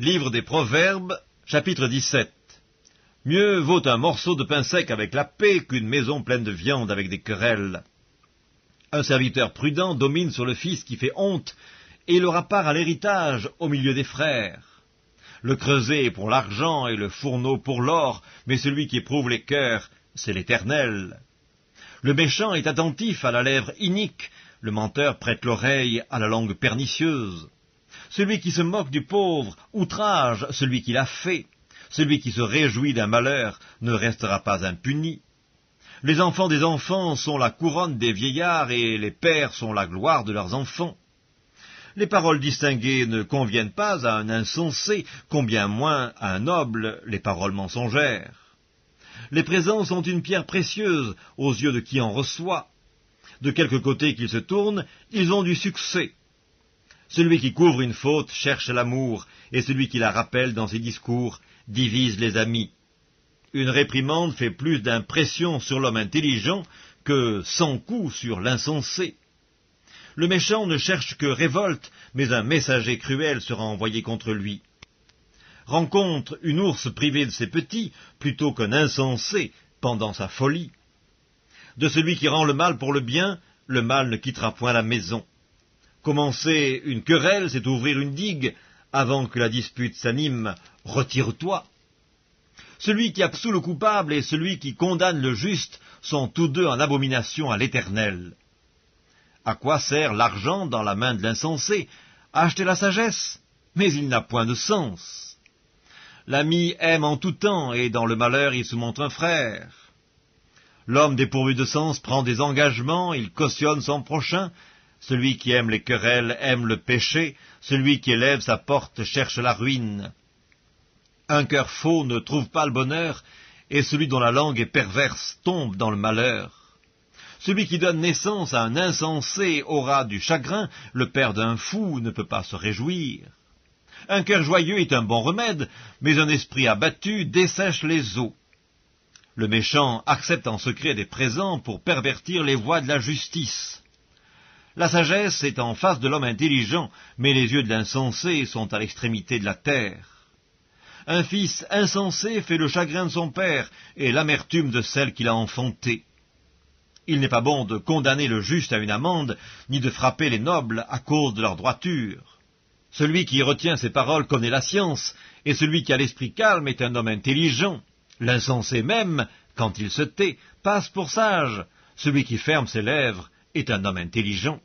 Livre des Proverbes, chapitre 17. Mieux vaut un morceau de pain sec avec la paix qu'une maison pleine de viande avec des querelles. Un serviteur prudent domine sur le fils qui fait honte, et il aura part à l'héritage au milieu des frères. Le creuset est pour l'argent et le fourneau pour l'or, mais celui qui éprouve les cœurs, c'est l'Éternel. Le méchant est attentif à la lèvre inique, le menteur prête l'oreille à la langue pernicieuse. Celui qui se moque du pauvre outrage celui qui l'a fait. Celui qui se réjouit d'un malheur ne restera pas impuni. Les enfants des enfants sont la couronne des vieillards, et les pères sont la gloire de leurs enfants. Les paroles distinguées ne conviennent pas à un insensé, combien moins à un noble les paroles mensongères. Les présents sont une pierre précieuse aux yeux de qui en reçoit. De quelque côté qu'ils se tournent, ils ont du succès. Celui qui couvre une faute cherche l'amour, et celui qui la rappelle dans ses discours divise les amis. Une réprimande fait plus d'impression sur l'homme intelligent que 100 coups sur l'insensé. Le méchant ne cherche que révolte, mais un messager cruel sera envoyé contre lui. Rencontre une ours privée de ses petits, plutôt qu'un insensé pendant sa folie. De celui qui rend le mal pour le bien, le mal ne quittera point la maison. Commencer une querelle, c'est ouvrir une digue. Avant que la dispute s'anime, retire-toi. Celui qui absout le coupable et celui qui condamne le juste sont tous deux en abomination à l'Éternel. À quoi sert l'argent dans la main de l'insensé? À acheter la sagesse, mais il n'a point de sens. L'ami aime en tout temps, et dans le malheur il se montre un frère. L'homme dépourvu de sens prend des engagements, il cautionne son prochain. Celui qui aime les querelles aime le péché, celui qui élève sa porte cherche la ruine. Un cœur faux ne trouve pas le bonheur, et celui dont la langue est perverse tombe dans le malheur. Celui qui donne naissance à un insensé aura du chagrin, le père d'un fou ne peut pas se réjouir. Un cœur joyeux est un bon remède, mais un esprit abattu dessèche les eaux. Le méchant accepte en secret des présents pour pervertir les voies de la justice. La sagesse est en face de l'homme intelligent, mais les yeux de l'insensé sont à l'extrémité de la terre. Un fils insensé fait le chagrin de son père et l'amertume de celle qu'il a enfantée. Il n'est pas bon de condamner le juste à une amende, ni de frapper les nobles à cause de leur droiture. Celui qui retient ses paroles connaît la science, et celui qui a l'esprit calme est un homme intelligent. L'insensé même, quand il se tait, passe pour sage. Celui qui ferme ses lèvres est un homme intelligent.